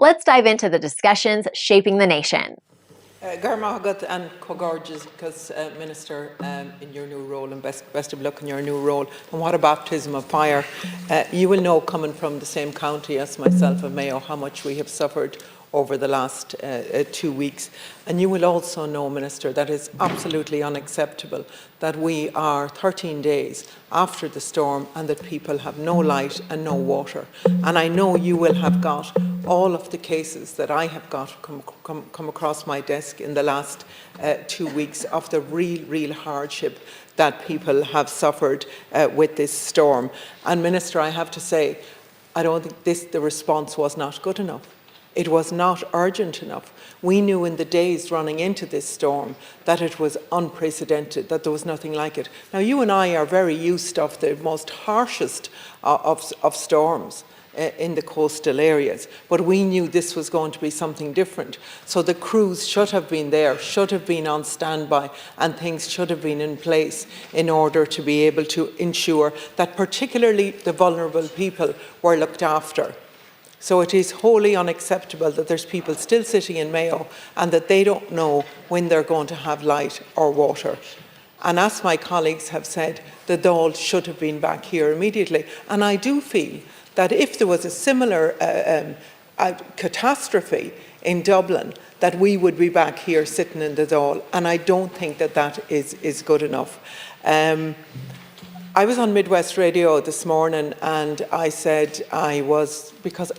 Let's dive into the discussions shaping the nation. Garmagat and Cogorges, because Minister, in your new role, and best of luck in your new role. And what a baptism of fire. You will know, coming from the same county as myself and Mayo, how much we have suffered over the last 2 weeks. And you will also know, Minister, that it's absolutely unacceptable that we are 13 days after the storm and that people have no light and no water. And I know you will have got all of the cases that I have got come across my desk in the last 2 weeks of the real hardship that people have suffered with this storm. And Minister, I have to say, I don't think the response was not good enough. It was not urgent enough. We knew in the days running into this storm that it was unprecedented, that there was nothing like it. Now, you and I are very used to the most harshest of storms in the coastal areas, but we knew this was going to be something different. So the crews should have been there, should have been on standby, and things should have been in place in order to be able to ensure that particularly the vulnerable people were looked after. So it is wholly unacceptable that there's people still sitting in Mayo and that they don't know when they're going to have light or water. And as my colleagues have said, the Dáil should have been back here immediately. And I do feel that if there was a similar catastrophe in Dublin, that we would be back here sitting in the Dáil. And I don't think that that is good enough. I was on Midwest Radio this morning and I said because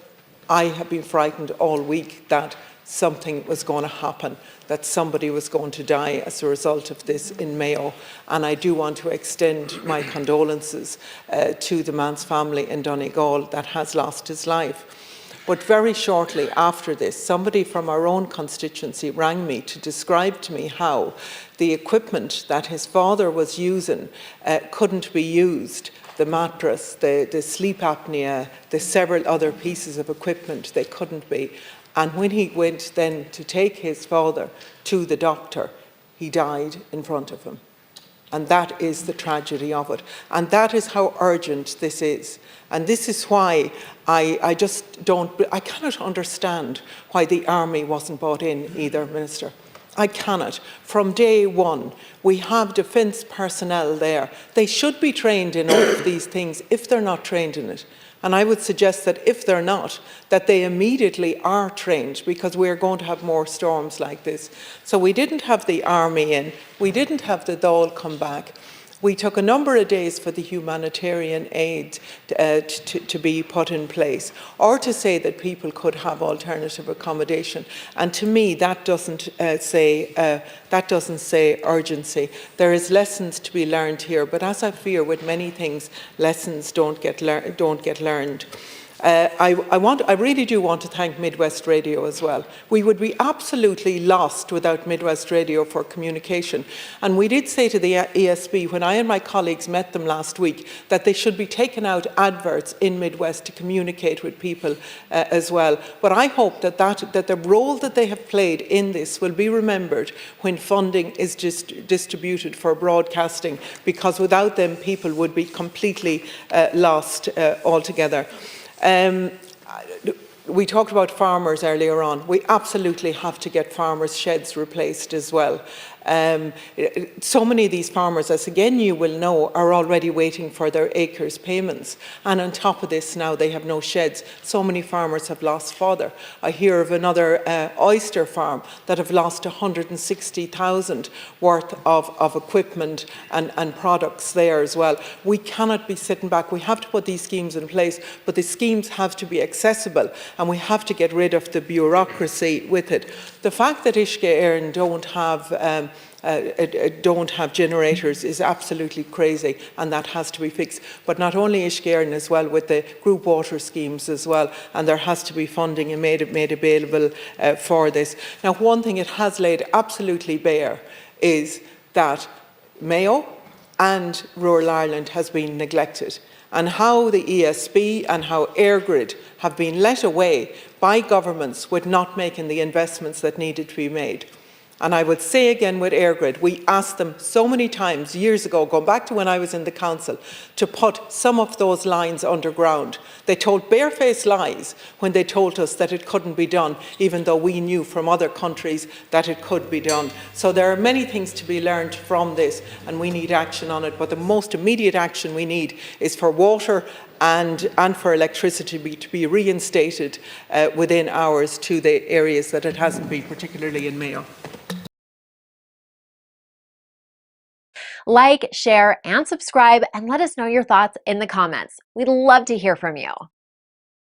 I have been frightened all week that something was going to happen, that somebody was going to die as a result of this in Mayo. And I do want to extend my condolences to the man's family in Donegal that has lost his life. But very shortly after this, somebody from our own constituency rang me to describe to me how the equipment that his father was using couldn't be used. The mattress, the sleep apnea, the several other pieces of equipment, they couldn't be. And when he went then to take his father to the doctor, he died in front of him. And that is the tragedy of it. And that is how urgent this is. And this is why I cannot understand why the army wasn't brought in either, Minister. I cannot. From day one, we have defence personnel there. They should be trained in all of these things if they're not trained in it. And I would suggest that if they're not, that they immediately are trained, because we're going to have more storms like this. So we didn't have the army in. We didn't have the Dáil come back. We took a number of days for the humanitarian aid to be put in place, or to say that people could have alternative accommodation. And to me, that doesn't say urgency. There is lessons to be learned here, but as I fear with many things, lessons don't get learned. I really do want to thank Midwest Radio as well. We would be absolutely lost without Midwest Radio for communication. And we did say to the ESB, when I and my colleagues met them last week, that they should be taking out adverts in Midwest to communicate with people as well. But I hope that the role that they have played in this will be remembered when funding is distributed for broadcasting, because without them, people would be completely lost altogether. We talked about farmers earlier on. We absolutely have to get farmers' sheds replaced as well. So many of these farmers, as again you will know, are already waiting for their acres payments. And on top of this now they have no sheds. So many farmers have lost fodder. I hear of another oyster farm that have lost 160,000 worth of equipment and products there as well. We cannot be sitting back. We have to put these schemes in place, but the schemes have to be accessible and we have to get rid of the bureaucracy with it. The fact that Éowyn don't have generators is absolutely crazy, and that has to be fixed. But not only Éowyn as well, with the group water schemes as well, and there has to be funding made available for this. Now, one thing it has laid absolutely bare is that Mayo and rural Ireland has been neglected, and how the ESB and how EirGrid have been led away by governments with not making the investments that needed to be made. And I would say again with EirGrid, we asked them so many times years ago, going back to when I was in the council, to put some of those lines underground. They told barefaced lies when they told us that it couldn't be done, even though we knew from other countries that it could be done. So there are many things to be learned from this, and we need action on it. But the most immediate action we need is for water and for electricity to be reinstated within hours to the areas that it hasn't been, particularly in Mayo. Like, share, and subscribe, and let us know your thoughts in the comments. We'd love to hear from you.